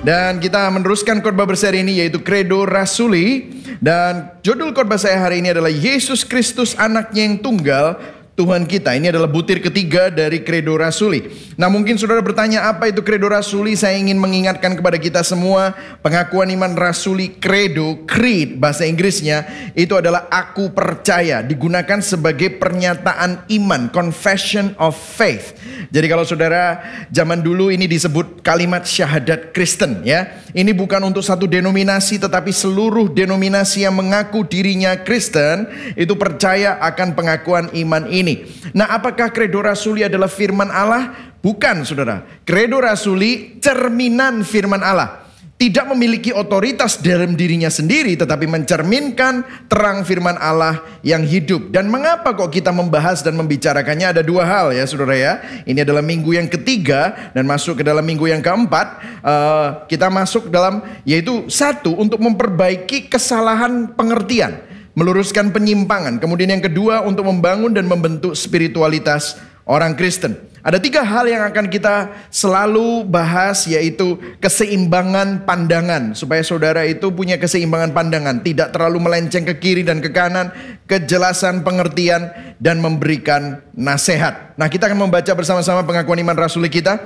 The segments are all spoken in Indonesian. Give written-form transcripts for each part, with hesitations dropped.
Dan kita meneruskan khotbah berseri ini yaitu Credo Rasuli. Dan judul khotbah saya hari ini adalah Yesus Kristus anaknya yang tunggal, Tuhan kita. Ini adalah butir ketiga dari Credo Rasuli. Nah, mungkin saudara bertanya, apa itu Credo Rasuli? Saya ingin mengingatkan kepada kita semua, pengakuan iman rasuli, credo, creed bahasa Inggrisnya, itu adalah aku percaya, digunakan sebagai pernyataan iman, confession of faith. Jadi kalau saudara, zaman dulu ini disebut kalimat syahadat Kristen ya. Ini bukan untuk satu denominasi, tetapi seluruh denominasi yang mengaku dirinya Kristen itu percaya akan pengakuan iman ini. Nah, apakah Credo Rasuli adalah firman Allah? Bukan, saudara. Credo Rasuli cerminan firman Allah. Tidak memiliki otoritas dalam dirinya sendiri, tetapi mencerminkan terang firman Allah yang hidup. Dan mengapa kok kita membahas dan membicarakannya? Ada dua hal ya, saudara ya. Ini adalah minggu yang ketiga dan masuk ke dalam minggu yang keempat. Kita masuk dalam, yaitu satu, untuk memperbaiki kesalahan pengertian, meluruskan penyimpangan. Kemudian yang kedua, untuk membangun dan membentuk spiritualitas orang Kristen. Ada tiga hal yang akan kita selalu bahas, yaitu keseimbangan pandangan. Supaya saudara itu punya keseimbangan pandangan, tidak terlalu melenceng ke kiri dan ke kanan, kejelasan pengertian, dan memberikan nasihat. Nah, kita akan membaca bersama-sama pengakuan iman rasuli kita.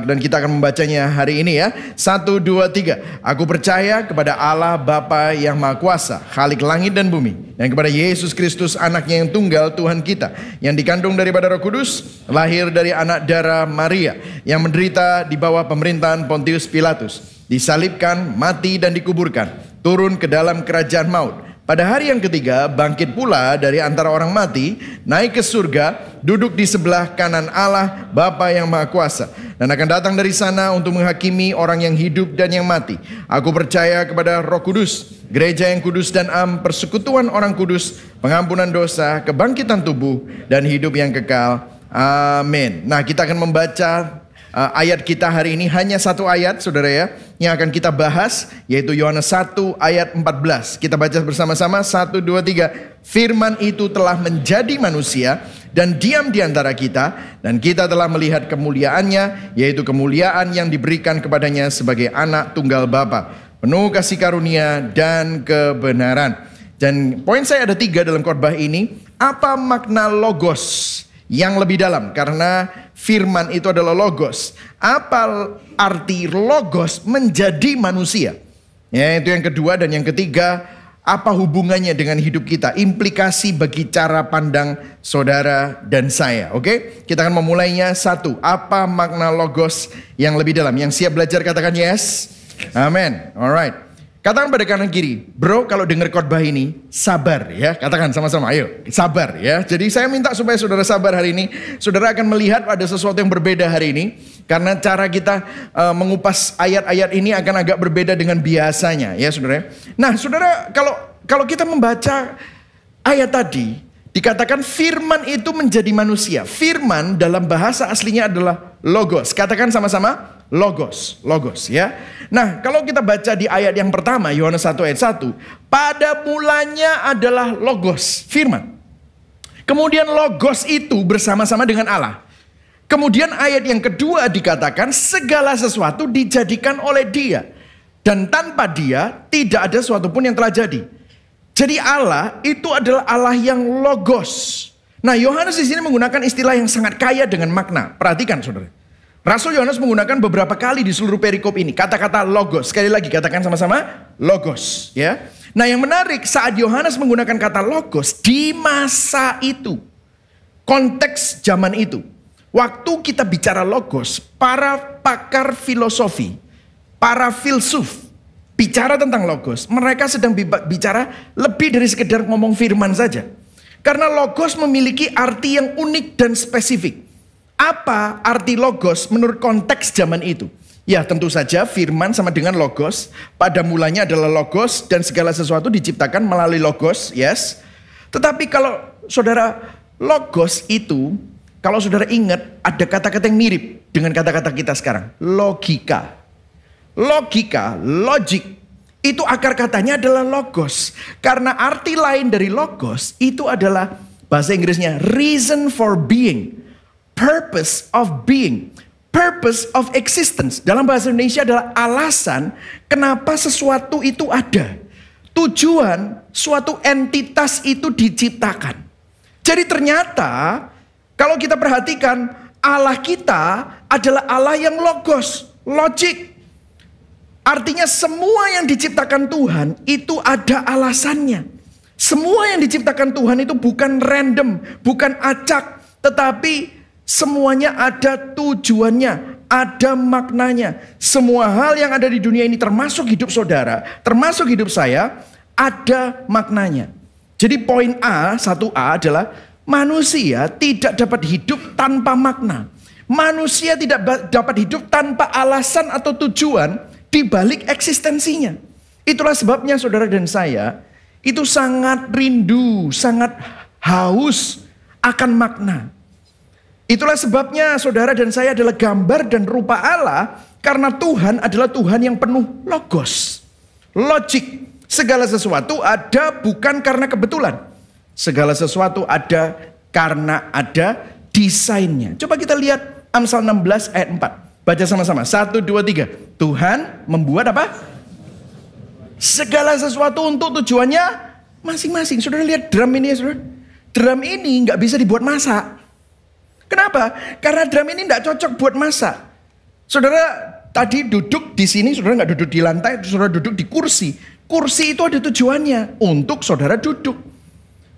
Dan kita akan membacanya hari ini ya. 1, 2, 3. Aku percaya kepada Allah Bapa yang Maha Kuasa, Khalik langit dan bumi, dan kepada Yesus Kristus anaknya yang tunggal, Tuhan kita, yang dikandung daripada Roh Kudus, lahir dari anak darah Maria, yang menderita di bawah pemerintahan Pontius Pilatus, disalibkan, mati dan dikuburkan, turun ke dalam kerajaan maut. Pada hari yang ketiga bangkit pula dari antara orang mati, naik ke surga, duduk di sebelah kanan Allah Bapa yang Maha Kuasa, dan akan datang dari sana untuk menghakimi orang yang hidup dan yang mati. Aku percaya kepada Roh Kudus, gereja yang kudus dan am, persekutuan orang kudus, pengampunan dosa, kebangkitan tubuh, dan hidup yang kekal. Amin. Nah, kita akan membaca ayat kita hari ini, hanya satu ayat saudara ya, yang akan kita bahas, yaitu Yohanes 1 ayat 14. Kita baca bersama-sama, 1, 2, 3. Firman itu telah menjadi manusia dan diam di antara kita, dan kita telah melihat kemuliaannya, yaitu kemuliaan yang diberikan kepadanya sebagai anak tunggal Bapa, penuh kasih karunia dan kebenaran. Dan poin saya ada 3 dalam khotbah ini. Apa makna logos yang lebih dalam? Karena firman itu adalah logos. Apa arti logos menjadi manusia? Ya, itu yang kedua. Dan yang ketiga, apa hubungannya dengan hidup kita? Implikasi bagi cara pandang saudara dan saya. Oke, kita akan memulainya. 1. Apa makna logos yang lebih dalam? Yang siap belajar katakan yes. Amin. Alright. Katakan pada kanan kiri, bro, kalau dengar khotbah ini sabar ya. Katakan sama-sama, ayo sabar ya. Jadi saya minta supaya saudara sabar hari ini. Saudara akan melihat ada sesuatu yang berbeda hari ini, karena cara kita mengupas ayat-ayat ini akan agak berbeda dengan biasanya ya saudara. Nah saudara, kalau kita membaca ayat tadi, dikatakan firman itu menjadi manusia. Firman dalam bahasa aslinya adalah logos. Katakan sama-sama, logos, logos ya. Nah, kalau kita baca di ayat yang pertama, Yohanes 1 ayat 1, pada mulanya adalah logos, firman. Kemudian logos itu bersama-sama dengan Allah. Kemudian ayat yang kedua dikatakan segala sesuatu dijadikan oleh Dia, dan tanpa Dia tidak ada sesuatu pun yang telah jadi. Jadi Allah itu adalah Allah yang logos. Nah, Yohanes di sini menggunakan istilah yang sangat kaya dengan makna. Perhatikan saudara. Rasul Yohanes menggunakan beberapa kali di seluruh perikop ini kata-kata logos. Sekali lagi katakan sama-sama, logos ya. Nah, yang menarik saat Yohanes menggunakan kata logos di masa itu, konteks zaman itu, waktu kita bicara logos, para pakar filosofi, para filsuf bicara tentang logos, mereka sedang bicara lebih dari sekedar ngomong firman saja. Karena logos memiliki arti yang unik dan spesifik. Apa arti logos menurut konteks zaman itu? Ya, tentu saja firman sama dengan logos. Pada mulanya adalah logos, dan segala sesuatu diciptakan melalui logos, yes. Tetapi kalau saudara, logos itu, kalau saudara ingat, ada kata-kata yang mirip dengan kata-kata kita sekarang. Logika. Logika, logic. Itu akar katanya adalah logos. Karena arti lain dari logos itu adalah bahasa Inggrisnya reason for being. Purpose of being. Purpose of existence dalam bahasa Indonesia adalah alasan kenapa sesuatu itu ada. Tujuan suatu entitas itu diciptakan. Jadi ternyata kalau kita perhatikan Allah kita adalah Allah yang logos, logik. Artinya semua yang diciptakan Tuhan itu ada alasannya. Semua yang diciptakan Tuhan itu bukan random, bukan acak, tetapi semuanya ada tujuannya, ada maknanya. Semua hal yang ada di dunia ini termasuk hidup saudara, termasuk hidup saya, ada maknanya. Jadi poin A, 1A adalah manusia tidak dapat hidup tanpa makna. Manusia tidak dapat hidup tanpa alasan atau tujuan di balik eksistensinya. Itulah sebabnya saudara dan saya itu sangat rindu, sangat haus akan makna. Itulah sebabnya saudara dan saya adalah gambar dan rupa Allah, karena Tuhan adalah Tuhan yang penuh logos, logik. Segala sesuatu ada bukan karena kebetulan. Segala sesuatu ada karena ada desainnya. Coba kita lihat Amsal 16 ayat 4. Baca sama-sama. 1, 2, 3. Tuhan membuat apa? Segala sesuatu untuk tujuannya masing-masing. Saudara lihat drum ini ya saudara. Drum ini nggak bisa dibuat masak. Kenapa? Karena drum ini tidak cocok buat masak. Saudara tadi duduk di sini, saudara nggak duduk di lantai, saudara duduk di kursi. Kursi itu ada tujuannya untuk saudara duduk.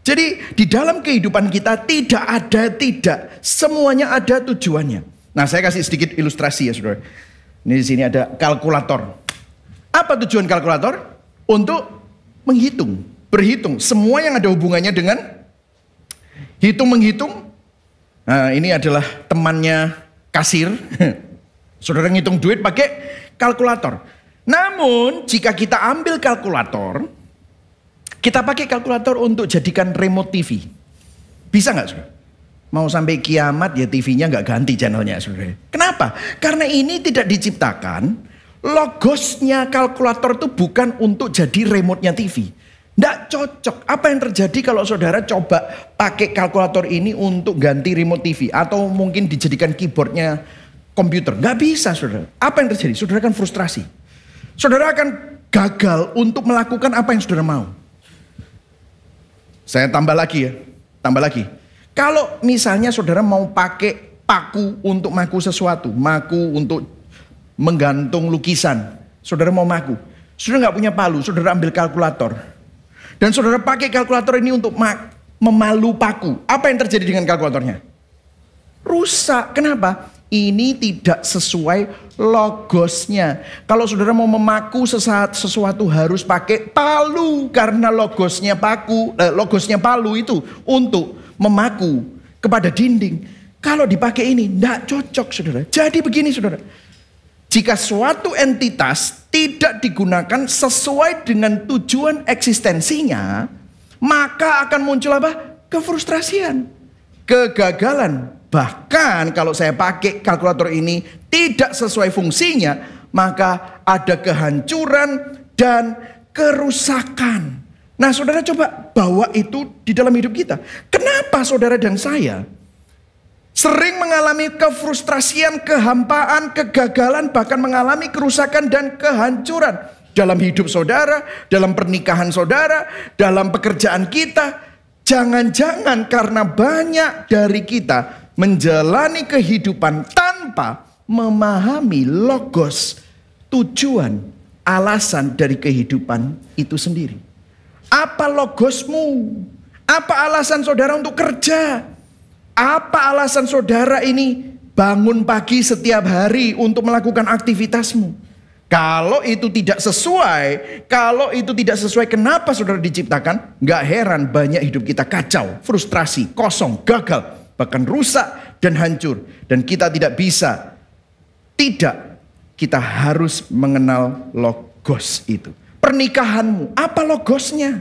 Jadi di dalam kehidupan kita tidak ada tidak, semuanya ada tujuannya. Nah, saya kasih sedikit ilustrasi ya saudara. Ini di sini ada kalkulator. Apa tujuan kalkulator? Untuk menghitung, berhitung semua yang ada hubungannya dengan hitung-menghitung. Nah, ini adalah temannya kasir. Saudara ngitung duit pakai kalkulator. Namun jika kita ambil kalkulator, kita pakai kalkulator untuk jadikan remote TV. Bisa nggak saudara? Mau sampai kiamat ya TV-nya nggak ganti channelnya saudara. Kenapa? Karena ini tidak diciptakan, logosnya kalkulator itu bukan untuk jadi remote-nya TV. Nggak cocok. Apa yang terjadi kalau saudara coba pakai kalkulator ini untuk ganti remote TV? Atau mungkin dijadikan keyboardnya komputer? Nggak bisa saudara. Apa yang terjadi? Saudara akan frustrasi. Saudara akan gagal untuk melakukan apa yang saudara mau. Saya tambah lagi ya. Tambah lagi. Kalau misalnya saudara mau pakai paku untuk maku sesuatu. Maku untuk menggantung lukisan. Saudara mau maku. Saudara nggak punya palu. Saudara ambil kalkulator. Dan saudara pakai kalkulator ini untuk memalu paku. Apa yang terjadi dengan kalkulatornya? Rusak. Kenapa? Ini tidak sesuai logosnya. Kalau saudara mau memaku sesuatu harus pakai palu. Karena logosnya palu itu untuk memaku kepada dinding. Kalau dipakai ini tidak cocok saudara. Jadi begini saudara. Jika suatu entitas tidak digunakan sesuai dengan tujuan eksistensinya, maka akan muncul apa? Kefrustrasian, kegagalan. Bahkan kalau saya pakai kalkulator ini tidak sesuai fungsinya, maka ada kehancuran dan kerusakan. Nah saudara coba bawa itu di dalam hidup kita. Kenapa saudara dan saya sering mengalami kefrustrasian, kehampaan, kegagalan, bahkan mengalami kerusakan dan kehancuran dalam hidup saudara, dalam pernikahan saudara, dalam pekerjaan kita? Jangan-jangan karena banyak dari kita menjalani kehidupan tanpa memahami logos, tujuan, alasan dari kehidupan itu sendiri. Apa logosmu? Apa alasan saudara untuk kerja? Apa alasan saudara ini bangun pagi setiap hari untuk melakukan aktivitasmu? Kalau itu tidak sesuai, kenapa saudara diciptakan? Gak heran banyak hidup kita kacau, frustrasi, kosong, gagal, bahkan rusak dan hancur. Dan kita kita harus mengenal logos itu. Pernikahanmu, apa logosnya?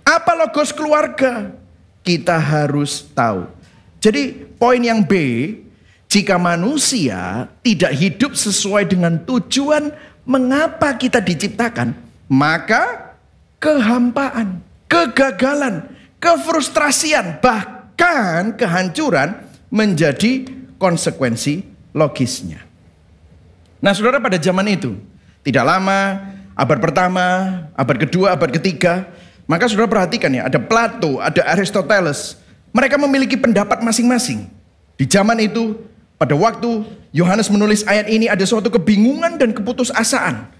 Apa logos keluarga? Kita harus tahu. Jadi poin yang B, jika manusia tidak hidup sesuai dengan tujuan mengapa kita diciptakan, maka kehampaan, kegagalan, kefrustrasian, bahkan kehancuran menjadi konsekuensi logisnya. Nah saudara, pada zaman itu, tidak lama, abad pertama, abad kedua, abad ketiga, maka saudara perhatikan ya, ada Plato, ada Aristoteles. Mereka memiliki pendapat masing-masing. Di zaman itu, pada waktu Yohanes menulis ayat ini, ada suatu kebingungan dan keputusasaan.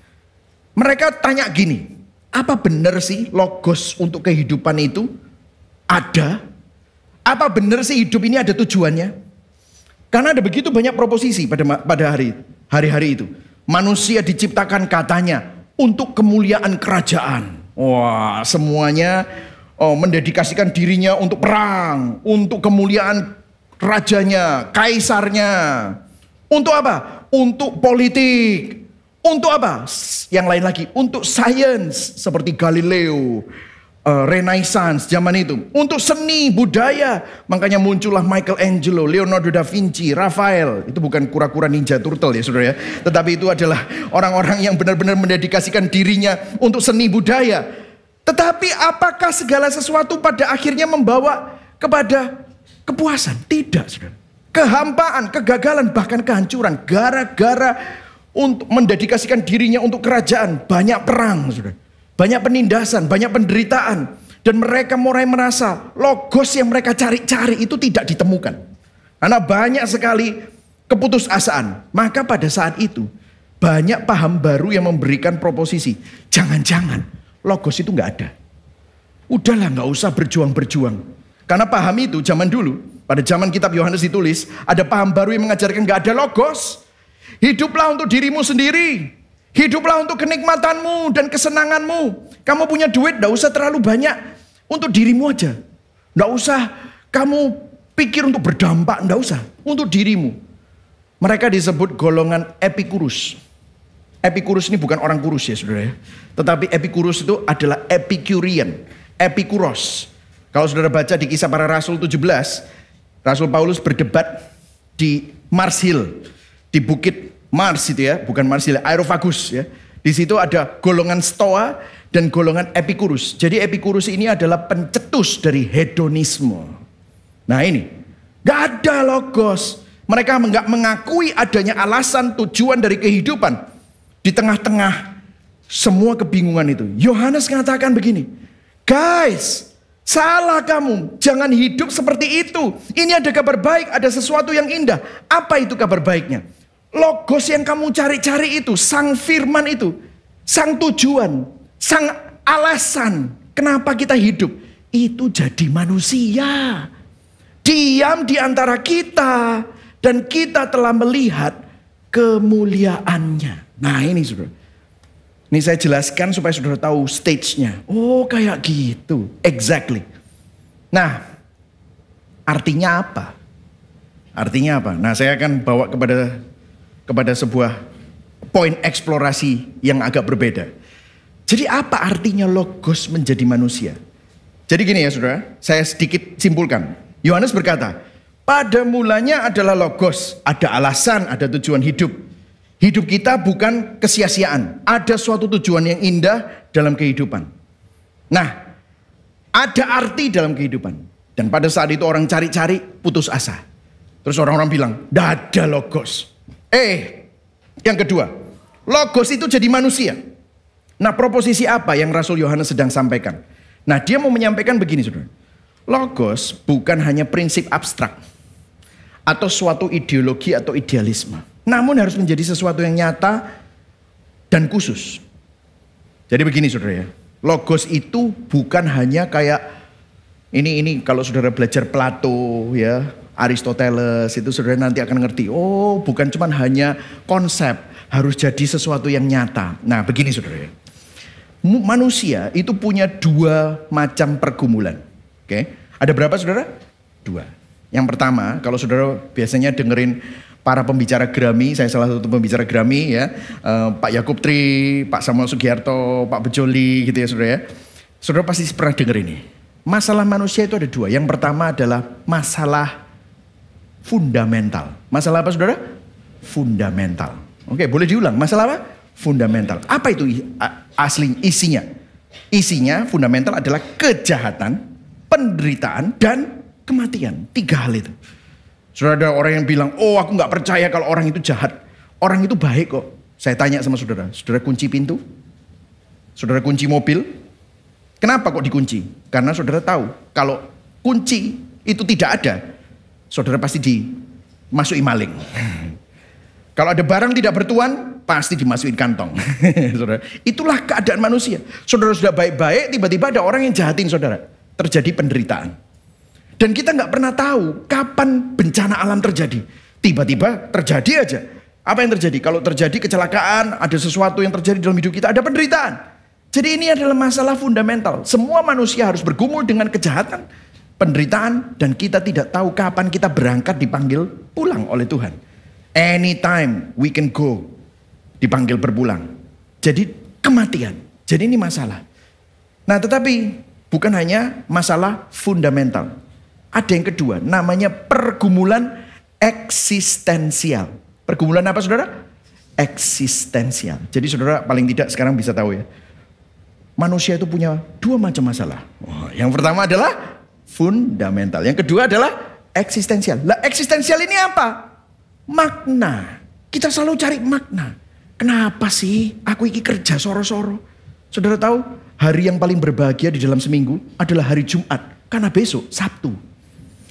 Mereka tanya gini, apa benar sih logos untuk kehidupan itu ada? Apa benar sih hidup ini ada tujuannya? Karena ada begitu banyak proposisi pada hari-hari itu. Manusia diciptakan katanya untuk kemuliaan kerajaan. Wah, semuanya mendedikasikan dirinya untuk perang, untuk kemuliaan rajanya, kaisarnya. Untuk apa? Untuk politik. Untuk apa? Yang lain lagi, untuk sains seperti Galileo, Renaissance zaman itu. Untuk seni, budaya, makanya muncullah Michelangelo, Leonardo da Vinci, Raphael. Itu bukan kura-kura ninja turtle ya saudara ya. Tetapi itu adalah orang-orang yang benar-benar mendedikasikan dirinya untuk seni budaya. Tetapi apakah segala sesuatu pada akhirnya membawa kepada kepuasan? Tidak saudara. Kehampaan, kegagalan, bahkan kehancuran. Gara-gara untuk mendedikasikan dirinya untuk kerajaan. Banyak perang saudara. Banyak penindasan, banyak penderitaan. Dan mereka mulai merasa logos yang mereka cari-cari itu tidak ditemukan. Karena banyak sekali keputusasaan. Maka pada saat itu banyak paham baru yang memberikan proposisi. Jangan-jangan logos itu nggak ada. Udahlah nggak usah berjuang-berjuang. Karena paham itu zaman dulu, pada zaman kitab Yohanes ditulis, ada paham baru yang mengajarkan nggak ada logos. Hiduplah untuk dirimu sendiri. Hiduplah untuk kenikmatanmu dan kesenanganmu. Kamu punya duit, tidak usah terlalu banyak untuk dirimu aja. Tidak usah kamu pikir untuk berdampak, tidak usah. Untuk dirimu. Mereka disebut golongan Epikurus. Epikurus ini bukan orang kurus ya saudara ya. Tetapi Epikurus itu adalah Epicurean. Epikuros. Kalau saudara baca di Kisah Para Rasul 17, Rasul Paulus berdebat di Mars Hill. Di Bukit Mars itu ya, bukan Mars Hill, Areopagus ya. Di situ ada golongan Stoa dan golongan Epikurus. Jadi Epikurus ini adalah pencetus dari hedonisme. Nah ini, gak ada logos. Mereka nggak mengakui adanya alasan tujuan dari kehidupan. Di tengah-tengah semua kebingungan itu, Yohanes mengatakan begini, guys, salah kamu, jangan hidup seperti itu. Ini ada kabar baik, ada sesuatu yang indah. Apa itu kabar baiknya? Logos yang kamu cari-cari itu, sang firman itu, sang tujuan, sang alasan kenapa kita hidup, itu jadi manusia. Diam di antara kita dan kita telah melihat kemuliaannya. Nah ini saudara. Ini saya jelaskan supaya saudara tahu stage-nya. Oh kayak gitu. Exactly. Nah artinya apa? Artinya apa? Nah saya akan bawa kepada sebuah poin eksplorasi yang agak berbeda. Jadi apa artinya logos menjadi manusia? Jadi gini ya saudara, saya sedikit simpulkan. Yohanes berkata, pada mulanya adalah logos, ada alasan, ada tujuan hidup. Hidup kita bukan kesia-siaan, ada suatu tujuan yang indah dalam kehidupan. Nah, ada arti dalam kehidupan. Dan pada saat itu orang cari-cari putus asa. Terus orang-orang bilang, tidak ada logos. Yang kedua, logos itu jadi manusia. Nah, proposisi apa yang Rasul Yohanes sedang sampaikan? Nah, dia mau menyampaikan begini, saudara. Logos bukan hanya prinsip abstrak atau suatu ideologi atau idealisme, namun harus menjadi sesuatu yang nyata dan khusus. Jadi begini, saudara ya. Logos itu bukan hanya kayak ini kalau saudara belajar Plato ya, Aristoteles itu saudara nanti akan ngerti. Oh bukan cuma hanya konsep, harus jadi sesuatu yang nyata. Nah begini saudara ya. Manusia itu punya dua macam pergumulan. Oke, ada berapa saudara? Dua. Yang pertama, kalau saudara biasanya dengerin para pembicara Grammy, saya salah satu pembicara Grammy ya, Pak Yakub Tri, Pak Samuel Sugiharto, Pak Bejoli gitu ya saudara ya. Saudara pasti pernah denger ini. Masalah manusia itu ada dua. Yang pertama adalah masalah fundamental. Masalah apa saudara? Fundamental. Oke, boleh diulang. Masalah apa? Fundamental. Apa itu asli isinya? Isinya fundamental adalah kejahatan, penderitaan, dan kematian. Tiga hal itu. Saudara, ada orang yang bilang, oh aku nggak percaya kalau orang itu jahat. Orang itu baik kok. Saya tanya sama saudara, saudara kunci pintu? Saudara kunci mobil? Kenapa kok dikunci? Karena saudara tahu kalau kunci itu tidak ada, saudara pasti dimasuki maling. Kalau ada barang tidak bertuan, pasti dimasukin kantong. Saudara, itulah keadaan manusia. Saudara sudah baik-baik, tiba-tiba ada orang yang jahatin saudara. Terjadi penderitaan. Dan kita nggak pernah tahu kapan bencana alam terjadi. Tiba-tiba terjadi aja. Apa yang terjadi? Kalau terjadi kecelakaan, ada sesuatu yang terjadi dalam hidup kita, ada penderitaan. Jadi ini adalah masalah fundamental. Semua manusia harus bergumul dengan kejahatan, penderitaan, dan kita tidak tahu kapan kita berangkat dipanggil pulang oleh Tuhan. Anytime we can go, dipanggil berpulang. Jadi kematian. Jadi ini masalah. Nah tetapi bukan hanya masalah fundamental. Ada yang kedua, namanya pergumulan eksistensial. Pergumulan apa saudara? Eksistensial. Jadi saudara paling tidak sekarang bisa tahu ya. Manusia itu punya dua macam masalah. Yang pertama adalah fundamental. Yang kedua adalah eksistensial. Lah eksistensial ini apa? Makna. Kita selalu cari makna. Kenapa sih aku iki kerja soro-soro? Saudara tahu hari yang paling berbahagia di dalam seminggu adalah hari Jumat. Karena besok Sabtu.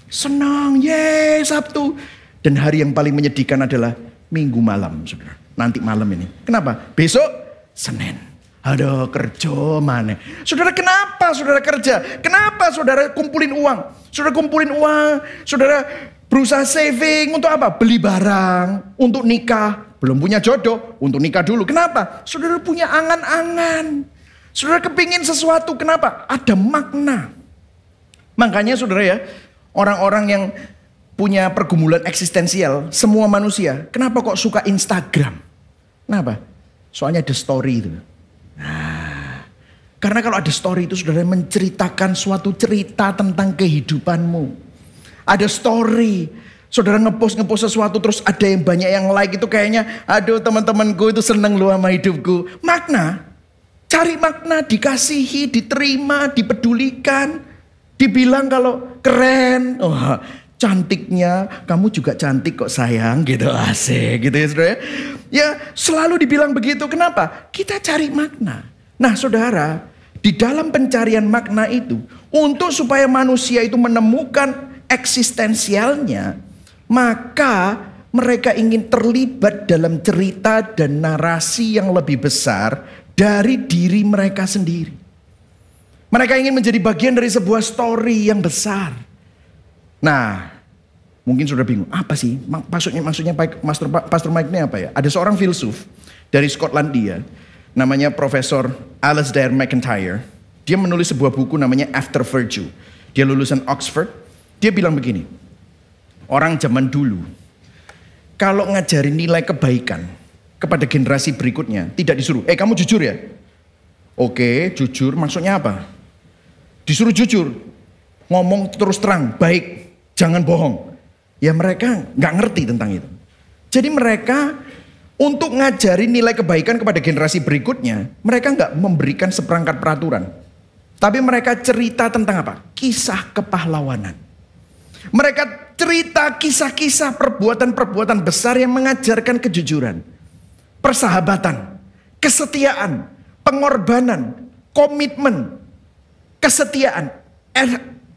Senang, yeay Sabtu. Dan hari yang paling menyedihkan adalah Minggu malam, saudara. Nanti malam ini. Kenapa? Besok Senin. Aduh kerja mana? Saudara kenapa saudara kerja? Kenapa saudara kumpulin uang? Saudara kumpulin uang. Saudara berusaha saving untuk apa? Beli barang. Untuk nikah. Belum punya jodoh. Untuk nikah dulu. Kenapa? Saudara punya angan-angan. Saudara kepingin sesuatu. Kenapa? Ada makna. Makanya saudara ya. Orang-orang yang punya pergumulan eksistensial. Semua manusia. Kenapa kok suka Instagram? Kenapa? Soalnya ada story itu. Nah, karena kalau ada story itu saudara menceritakan suatu cerita tentang kehidupanmu. Ada story. Saudara ngepost sesuatu terus ada yang banyak yang like itu kayaknya aduh teman-temanku itu seneng lu sama hidupku. Makna. Cari makna, dikasihi, diterima, dipedulikan. Dibilang kalau keren. Oh, cantiknya, kamu juga cantik kok sayang gitu, asik gitu ya saudara. Ya selalu dibilang begitu, kenapa? Kita cari makna. Nah saudara, di dalam pencarian makna itu, untuk supaya manusia itu menemukan eksistensialnya, maka mereka ingin terlibat dalam cerita dan narasi yang lebih besar dari diri mereka sendiri. Mereka ingin menjadi bagian dari sebuah story yang besar. Nah, mungkin sudah bingung, apa sih? Maksudnya Pastor Mike ini apa ya? Ada seorang filsuf dari Skotlandia, namanya Profesor Alasdair MacIntyre. Dia menulis sebuah buku namanya After Virtue. Dia lulusan Oxford. Dia bilang begini, orang zaman dulu, kalau ngajarin nilai kebaikan kepada generasi berikutnya, tidak disuruh, kamu jujur ya? Oke, jujur maksudnya apa? Disuruh jujur, ngomong terus terang, baik. Jangan bohong. Ya mereka nggak ngerti tentang itu. Jadi mereka untuk ngajarin nilai kebaikan kepada generasi berikutnya, mereka nggak memberikan seperangkat peraturan. Tapi mereka cerita tentang apa? Kisah kepahlawanan. Mereka cerita kisah-kisah perbuatan-perbuatan besar yang mengajarkan kejujuran, persahabatan, kesetiaan, pengorbanan, komitmen, kesetiaan,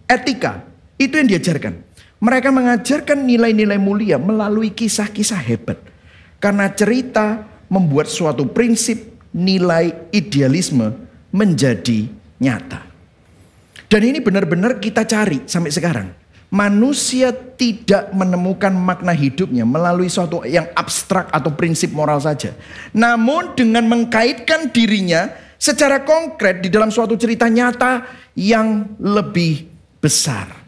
etika. Itu yang diajarkan. Mereka mengajarkan nilai-nilai mulia melalui kisah-kisah hebat. Karena cerita membuat suatu prinsip, nilai, idealisme menjadi nyata. Dan ini benar-benar kita cari sampai sekarang. Manusia tidak menemukan makna hidupnya melalui suatu yang abstrak atau prinsip moral saja. Namun dengan mengkaitkan dirinya secara konkret di dalam suatu cerita nyata yang lebih besar.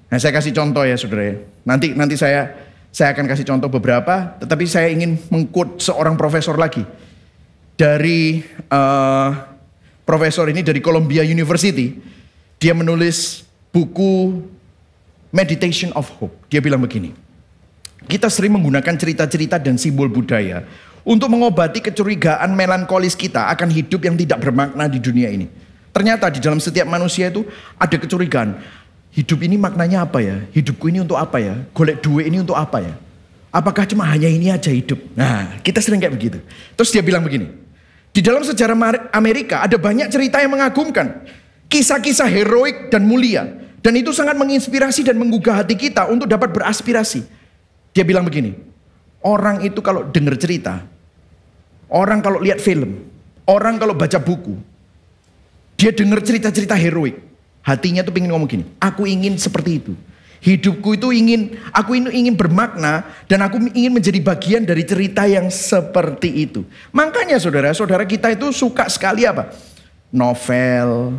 Nah saya kasih contoh ya saudara. Nanti saya akan kasih contoh beberapa. Tetapi saya ingin mengquote seorang profesor lagi. Dari profesor ini dari Columbia University. Dia menulis buku Meditation of Hope. Dia bilang begini. Kita sering menggunakan cerita-cerita dan simbol budaya untuk mengobati kecurigaan melankolis kita akan hidup yang tidak bermakna di dunia ini. Ternyata di dalam setiap manusia itu ada kecurigaan. hidup ini maknanya apa ya? Hidupku ini untuk apa ya? Golek duit ini untuk apa ya? Apakah cuma hanya ini aja hidup? Nah, kita sering kayak begitu. Terus dia bilang begini, di dalam sejarah Amerika ada banyak cerita yang mengagumkan. Kisah-kisah heroik dan mulia. Dan itu sangat menginspirasi dan menggugah hati kita untuk dapat beraspirasi. Dia bilang begini, orang itu kalau dengar cerita, orang kalau lihat film, orang kalau baca buku, dia dengar cerita-cerita heroik. Hatinya tuh pengen ngomong gini, aku ingin seperti itu. Hidupku itu aku ingin bermakna dan aku ingin menjadi bagian dari cerita yang seperti itu. Makanya saudara-saudara kita itu suka sekali apa? Novel,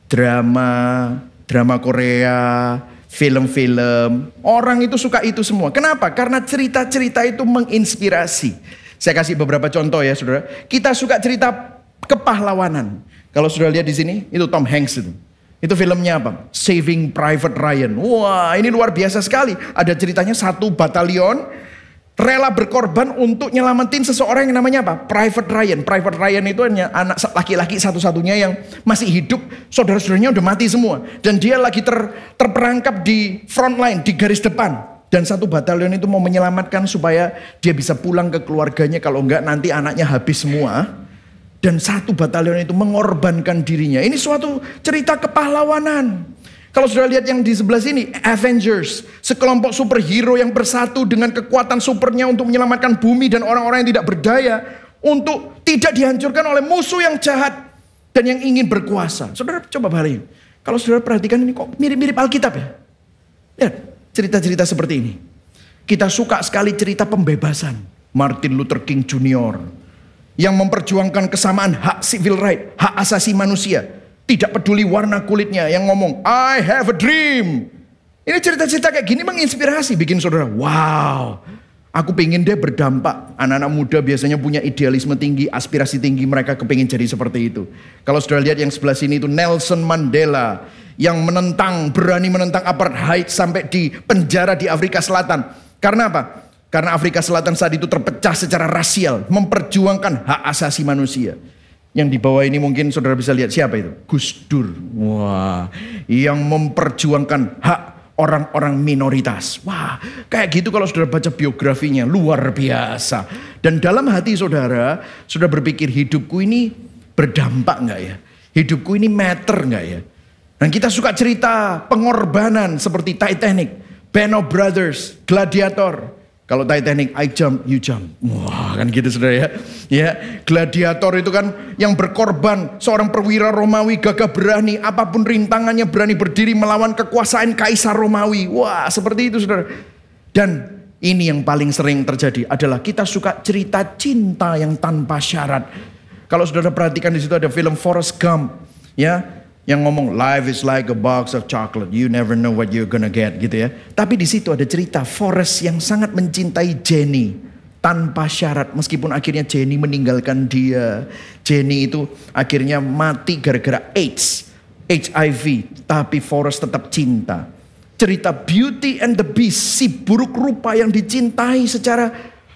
drama Korea, film-film. Orang itu suka itu semua. Kenapa? Karena cerita-cerita itu menginspirasi. Saya kasih beberapa contoh ya saudara. Kita suka cerita kepahlawanan. Kalau sudah lihat di sini, itu Tom Hanks itu. Itu filmnya apa? Saving Private Ryan. Wah, ini luar biasa sekali. Ada ceritanya satu batalion rela berkorban untuk nyelamatin seseorang yang namanya apa? Private Ryan. Private Ryan itu hanya anak laki-laki satu-satunya yang masih hidup. Saudara-saudaranya udah mati semua. Dan dia lagi terperangkap di front line, di garis depan. Dan satu batalion itu mau menyelamatkan supaya dia bisa pulang ke keluarganya. Kalau enggak nanti anaknya habis semua. Dan satu batalion itu mengorbankan dirinya. Ini suatu cerita kepahlawanan. Kalau sudah lihat yang di sebelah sini, Avengers. Sekelompok superhero yang bersatu dengan kekuatan supernya untuk menyelamatkan bumi dan orang-orang yang tidak berdaya. Untuk tidak dihancurkan oleh musuh yang jahat dan yang ingin berkuasa. Saudara coba bayangin. Kalau saudara perhatikan ini kok mirip-mirip Alkitab ya. Lihat cerita-cerita seperti ini. Kita suka sekali cerita pembebasan. Martin Luther King Jr. yang memperjuangkan kesamaan hak civil right, hak asasi manusia. Tidak peduli warna kulitnya, yang ngomong, I have a dream. Ini cerita-cerita kayak gini menginspirasi, bikin saudara, wow. Aku pengen deh berdampak. Anak-anak muda biasanya punya idealisme tinggi, aspirasi tinggi, mereka kepingin jadi seperti itu. Kalau saudara lihat yang sebelah sini itu Nelson Mandela, yang berani menentang apartheid sampai di penjara di Afrika Selatan. Karena apa? Karena Afrika Selatan saat itu terpecah secara rasial, memperjuangkan hak asasi manusia. Yang di bawah ini mungkin saudara bisa lihat siapa itu? Gus Dur. Wah, yang memperjuangkan hak orang-orang minoritas. Wah, kayak gitu kalau saudara baca biografinya, luar biasa. Dan dalam hati saudara, sudah berpikir hidupku ini berdampak nggak ya? Hidupku ini matter nggak ya? Dan kita suka cerita pengorbanan seperti Titanic, Band of Brothers, Gladiator. Kalau Titanic, I jump, you jump. Wah, kan gitu saudara ya. Ya, gladiator itu kan yang berkorban, seorang perwira Romawi gagah berani, apapun rintangannya berani berdiri melawan kekuasaan Kaisar Romawi. Wah, seperti itu saudara. Dan ini yang paling sering terjadi adalah kita suka cerita cinta yang tanpa syarat. Kalau saudara perhatikan di situ ada film Forrest Gump, ya. Yang ngomong life is like a box of chocolate, you never know what you're gonna get gitu ya. Tapi di situ ada cerita Forrest yang sangat mencintai Jenny tanpa syarat, meskipun akhirnya Jenny meninggalkan dia. Jenny itu akhirnya mati gara-gara AIDS, HIV, tapi Forrest tetap cinta. Cerita Beauty and the Beast, si buruk rupa yang dicintai secara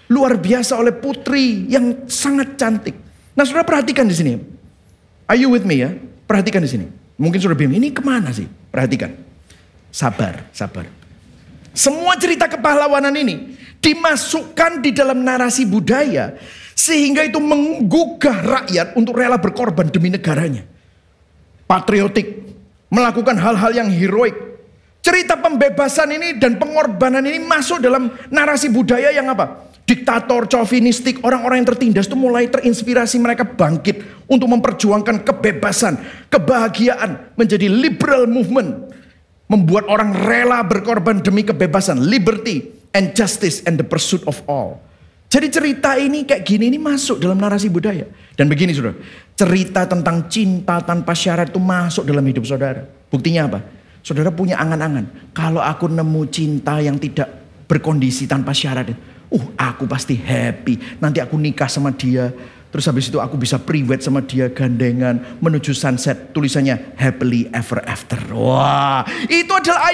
luar biasa oleh putri yang sangat cantik. Nah, saudara perhatikan di sini. Are you with me ya? Perhatikan di sini. Mungkin sudah bingung, ini kemana sih? Perhatikan. Sabar, sabar. Semua cerita kepahlawanan ini dimasukkan di dalam narasi budaya. Sehingga itu menggugah rakyat untuk rela berkorban demi negaranya. Patriotik. Melakukan hal-hal yang heroik. Cerita pembebasan ini dan pengorbanan ini masuk dalam narasi budaya yang apa? Diktator, chauvinistik, orang-orang yang tertindas itu mulai terinspirasi, mereka bangkit untuk memperjuangkan kebebasan, kebahagiaan, menjadi liberal movement. Membuat orang rela berkorban demi kebebasan, liberty and justice and the pursuit of all. Jadi cerita ini kayak gini ini masuk dalam narasi budaya. Dan begini saudara, cerita tentang cinta tanpa syarat itu masuk dalam hidup saudara. Buktinya apa? Saudara punya angan-angan, kalau aku nemu cinta yang tidak berkondisi tanpa syarat, aku pasti happy. Nanti aku nikah sama dia. Terus habis itu aku bisa priwet sama dia, gandengan menuju sunset. Tulisannya happily ever after. Wah, itu adalah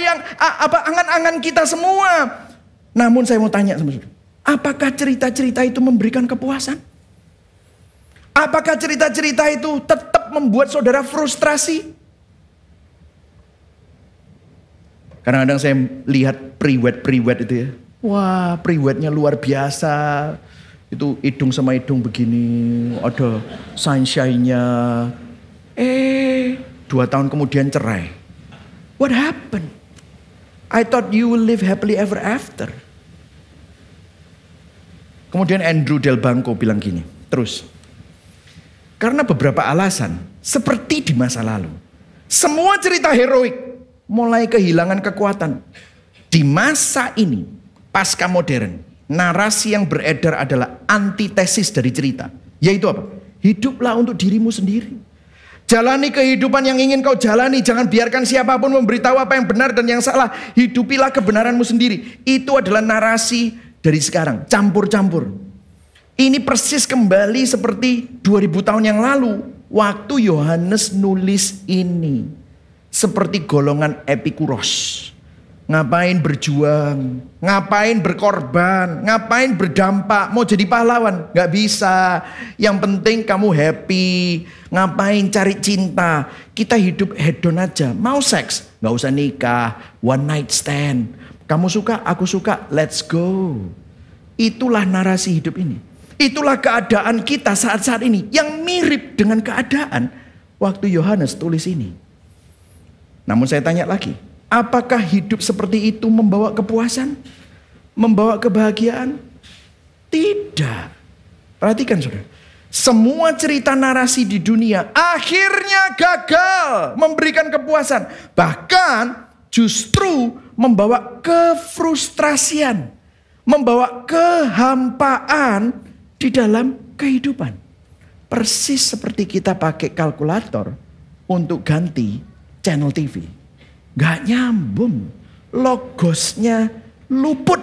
angan-angan kita semua. Namun saya mau tanya sama saudara, apakah cerita-cerita itu memberikan kepuasan? Apakah cerita-cerita itu tetap membuat saudara frustrasi? Kadang-kadang saya lihat priwet itu ya. Wah, priwetnya luar biasa. Itu hidung sama hidung begini, ada sunshine-nya. 2 tahun kemudian cerai. What happened? I thought you will live happily ever after. Kemudian Andrew Del Banco bilang gini, terus. Karena beberapa alasan, seperti di masa lalu. Semua cerita heroik mulai kehilangan kekuatan. Di masa ini, pasca modern, narasi yang beredar adalah antitesis dari cerita. Yaitu apa? Hiduplah untuk dirimu sendiri. Jalani kehidupan yang ingin kau jalani. Jangan biarkan siapapun memberitahu apa yang benar dan yang salah. Hidupilah kebenaranmu sendiri. Itu adalah narasi dari sekarang. Campur-campur. Ini persis kembali seperti 2000 tahun yang lalu. Waktu Yohanes nulis ini. Seperti golongan Epikuros. Ngapain berjuang, ngapain berkorban, ngapain berdampak, mau jadi pahlawan, gak bisa. Yang penting kamu happy, ngapain cari cinta. Kita hidup hedon aja, mau seks, gak usah nikah, one night stand. Kamu suka, aku suka, let's go. Itulah narasi hidup ini. Itulah keadaan kita saat-saat ini yang mirip dengan keadaan waktu Yohanes tulis ini. Namun saya tanya lagi, apakah hidup seperti itu membawa kepuasan? Membawa kebahagiaan? Tidak. Perhatikan saudara. Semua cerita narasi di dunia akhirnya gagal memberikan kepuasan. Bahkan justru membawa kefrustrasian. Membawa kehampaan di dalam kehidupan. Persis seperti kita pakai kalkulator untuk ganti channel TV. Gak nyambung. Logosnya luput.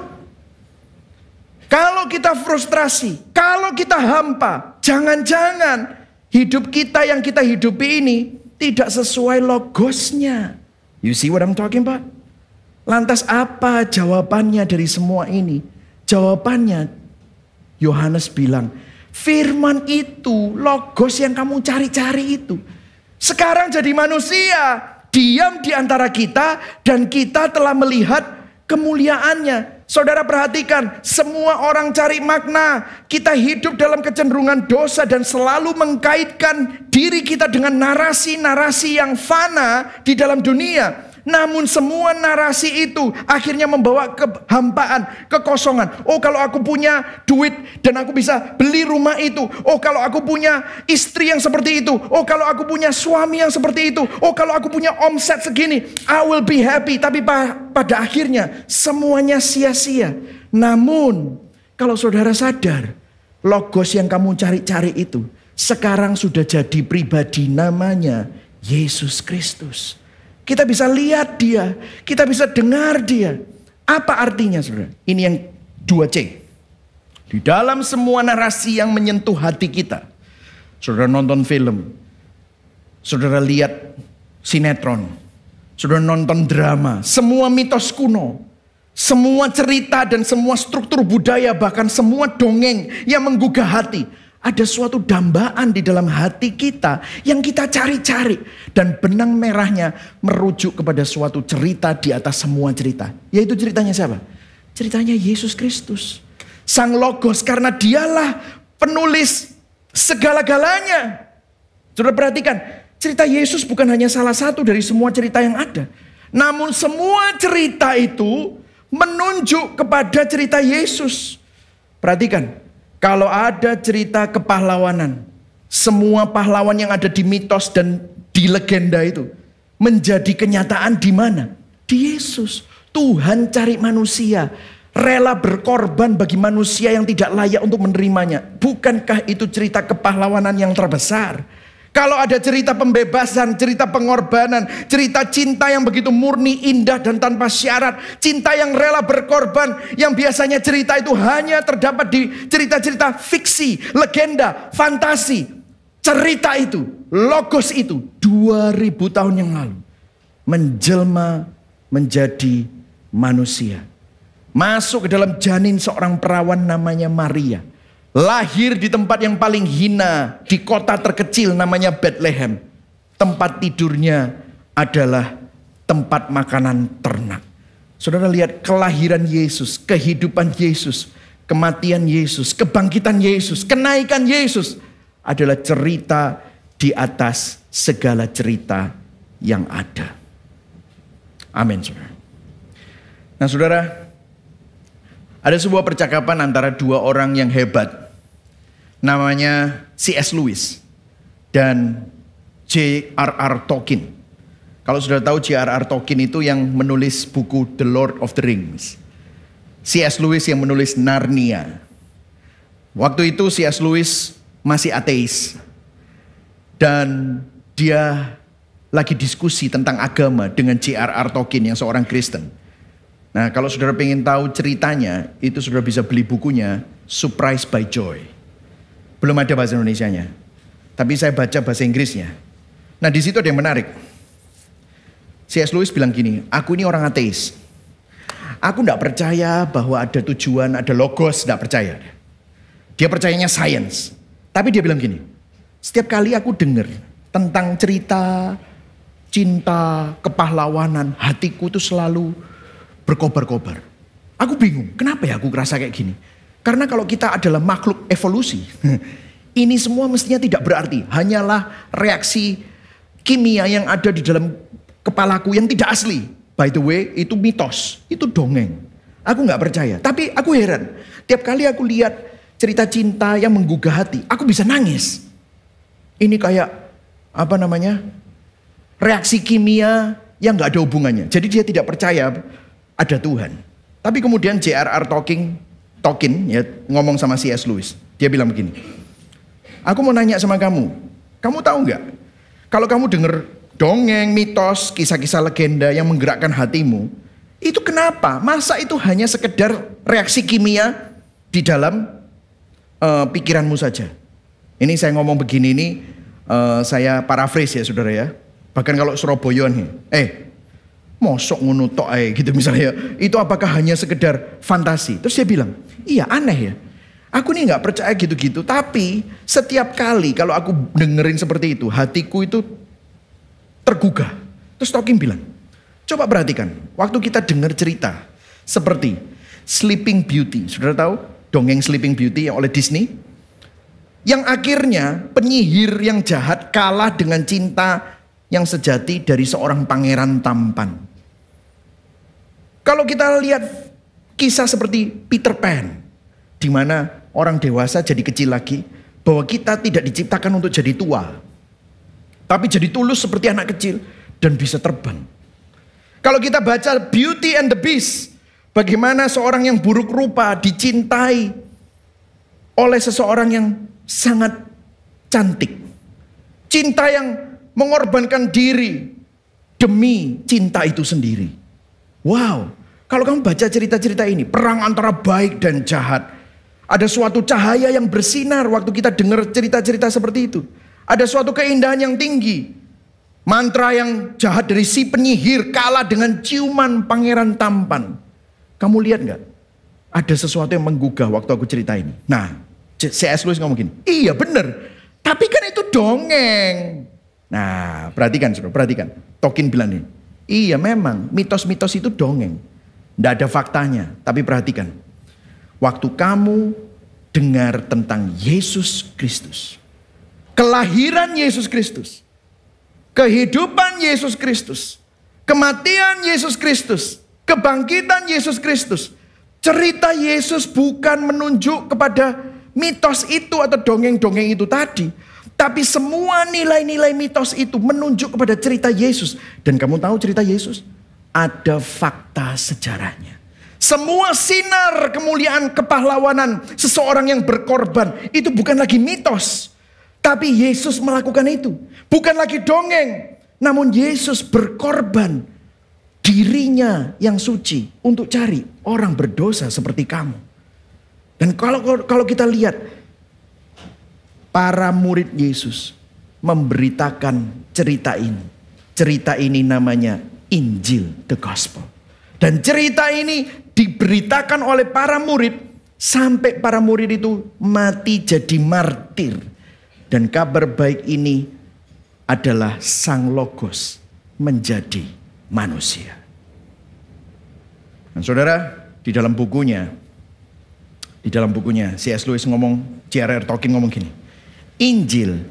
Kalau kita frustrasi, kalau kita hampa, jangan-jangan hidup kita yang kita hidupi ini tidak sesuai logosnya. You see what I'm talking about? Lantas apa jawabannya dari semua ini? Jawabannya Yohanes bilang, firman itu, logos yang kamu cari-cari itu, sekarang jadi manusia. Diam di antara kita dan kita telah melihat kemuliaannya. Saudara perhatikan, semua orang cari makna. Kita hidup dalam kecenderungan dosa dan selalu mengkaitkan diri kita dengan narasi-narasi yang fana di dalam dunia. Namun semua narasi itu akhirnya membawa kehampaan, kekosongan. Oh, kalau aku punya duit dan aku bisa beli rumah itu. Oh, kalau aku punya istri yang seperti itu. Oh, kalau aku punya suami yang seperti itu. Oh, kalau aku punya omset segini, I will be happy. Tapi pada akhirnya semuanya sia-sia. Namun kalau saudara sadar, logos yang kamu cari-cari itu sekarang sudah jadi pribadi, namanya Yesus Kristus. Kita bisa lihat dia, kita bisa dengar dia. Apa artinya saudara? Ini yang 2C. Di dalam semua narasi yang menyentuh hati kita. Saudara nonton film, saudara lihat sinetron, saudara nonton drama, semua mitos kuno, semua cerita dan semua struktur budaya, bahkan semua dongeng yang menggugah hati. Ada suatu dambaan di dalam hati kita yang kita cari-cari. Dan benang merahnya merujuk kepada suatu cerita di atas semua cerita. Yaitu ceritanya siapa? Ceritanya Yesus Kristus. Sang Logos, karena dialah penulis segala-galanya. Saudara perhatikan, cerita Yesus bukan hanya salah satu dari semua cerita yang ada. Namun semua cerita itu menunjuk kepada cerita Yesus. Perhatikan. Kalau ada cerita kepahlawanan, semua pahlawan yang ada di mitos dan di legenda itu menjadi kenyataan di mana? Di Yesus. Tuhan cari manusia, rela berkorban bagi manusia yang tidak layak untuk menerimanya. Bukankah itu cerita kepahlawanan yang terbesar? Kalau ada cerita pembebasan, cerita pengorbanan, cerita cinta yang begitu murni, indah dan tanpa syarat. Cinta yang rela berkorban, yang biasanya cerita itu hanya terdapat di cerita-cerita fiksi, legenda, fantasi. Cerita itu, logos itu 2000 tahun yang lalu menjelma menjadi manusia. Masuk ke dalam janin seorang perawan namanya Maria. Lahir di tempat yang paling hina, di kota terkecil namanya Bethlehem. Tempat tidurnya adalah tempat makanan ternak. Saudara lihat kelahiran Yesus, kehidupan Yesus, kematian Yesus, kebangkitan Yesus, kenaikan Yesus adalah cerita di atas segala cerita yang ada. Amin, saudara. Nah, saudara, ada sebuah percakapan antara dua orang yang hebat. Namanya C.S. Lewis dan J.R.R. Tolkien. Kalau sudah tahu J.R.R. Tolkien itu yang menulis buku The Lord of the Rings. C.S. Lewis yang menulis Narnia. Waktu itu C.S. Lewis masih ateis. Dan dia lagi diskusi tentang agama dengan J.R.R. Tolkien yang seorang Kristen. Nah, kalau saudara pengen tahu ceritanya, itu saudara bisa beli bukunya Surprised by Joy. Belum ada bahasa Indonesianya. Tapi saya baca bahasa Inggrisnya. Nah, di situ ada yang menarik. C.S. Lewis bilang gini, aku ini orang ateis. Aku tidak percaya bahwa ada tujuan, ada logos, tidak percaya. Dia percayanya sains. Tapi dia bilang gini, setiap kali aku dengar tentang cerita, cinta, kepahlawanan, hatiku itu selalu berkobar-kobar. Aku bingung, kenapa ya aku ngerasa kayak gini? Karena kalau kita adalah makhluk evolusi, ini semua mestinya tidak berarti. Hanyalah reaksi kimia yang ada di dalam kepalaku yang tidak asli. By the way, itu mitos, itu dongeng. Aku nggak percaya, tapi aku heran. Tiap kali aku lihat cerita cinta yang menggugah hati, aku bisa nangis. Ini kayak reaksi kimia yang nggak ada hubungannya. Jadi dia tidak percaya ada Tuhan. Tapi kemudian J.R.R. Tolkien ya, ngomong sama C.S. Lewis. Dia bilang begini, aku mau nanya sama kamu tahu nggak? Kalau kamu dengar dongeng, mitos, kisah-kisah legenda yang menggerakkan hatimu, itu kenapa? Masa itu hanya sekedar reaksi kimia di dalam pikiranmu saja? Ini saya ngomong begini ini, saya paraphrase ya saudara ya. Bahkan kalau Surabaya nih, mosok ngono tok gitu misalnya, itu apakah hanya sekedar fantasi? Terus dia bilang, iya aneh ya. Aku nih nggak percaya gitu-gitu, tapi setiap kali kalau aku dengerin seperti itu, hatiku itu tergugah. Terus Tolkien bilang, coba perhatikan, waktu kita dengar cerita seperti Sleeping Beauty, saudara tahu dongeng Sleeping Beauty yang oleh Disney, yang akhirnya penyihir yang jahat kalah dengan cinta yang sejati dari seorang pangeran tampan. Kalau kita lihat kisah seperti Peter Pan, di mana orang dewasa jadi kecil lagi, bahwa kita tidak diciptakan untuk jadi tua, tapi jadi tulus seperti anak kecil dan bisa terbang. Kalau kita baca Beauty and the Beast, bagaimana seorang yang buruk rupa dicintai oleh seseorang yang sangat cantik. Cinta yang mengorbankan diri demi cinta itu sendiri. Wow, kalau kamu baca cerita-cerita ini, perang antara baik dan jahat. Ada suatu cahaya yang bersinar waktu kita dengar cerita-cerita seperti itu. Ada suatu keindahan yang tinggi. Mantra yang jahat dari si penyihir kalah dengan ciuman pangeran tampan. Kamu lihat nggak? Ada sesuatu yang menggugah waktu aku cerita ini. Nah, C.S. Lewis ngomong gini, iya bener. Tapi kan itu dongeng. Nah, perhatikan saudara, perhatikan. Tolkien bilang ini, iya memang mitos-mitos itu dongeng. Nggak ada faktanya. Tapi perhatikan. Waktu kamu dengar tentang Yesus Kristus, kelahiran Yesus Kristus, kehidupan Yesus Kristus, kematian Yesus Kristus, kebangkitan Yesus Kristus. Cerita Yesus bukan menunjuk kepada mitos itu atau dongeng-dongeng itu tadi. Tapi semua nilai-nilai mitos itu menunjuk kepada cerita Yesus. Dan kamu tahu cerita Yesus? Ada fakta sejarahnya. Semua sinar kemuliaan kepahlawanan seseorang yang berkorban itu bukan lagi mitos. Tapi Yesus melakukan itu. Bukan lagi dongeng. Namun Yesus berkorban dirinya yang suci untuk cari orang berdosa seperti kamu. Dan kalau kita lihat, para murid Yesus memberitakan cerita ini. Cerita ini namanya Injil, the Gospel. Dan cerita ini diberitakan oleh para murid sampai para murid itu mati jadi martir. Dan kabar baik ini adalah Sang Logos menjadi manusia. Dan saudara, di dalam bukunya C.S. Lewis J.R.R. Tolkien ngomong gini. Injil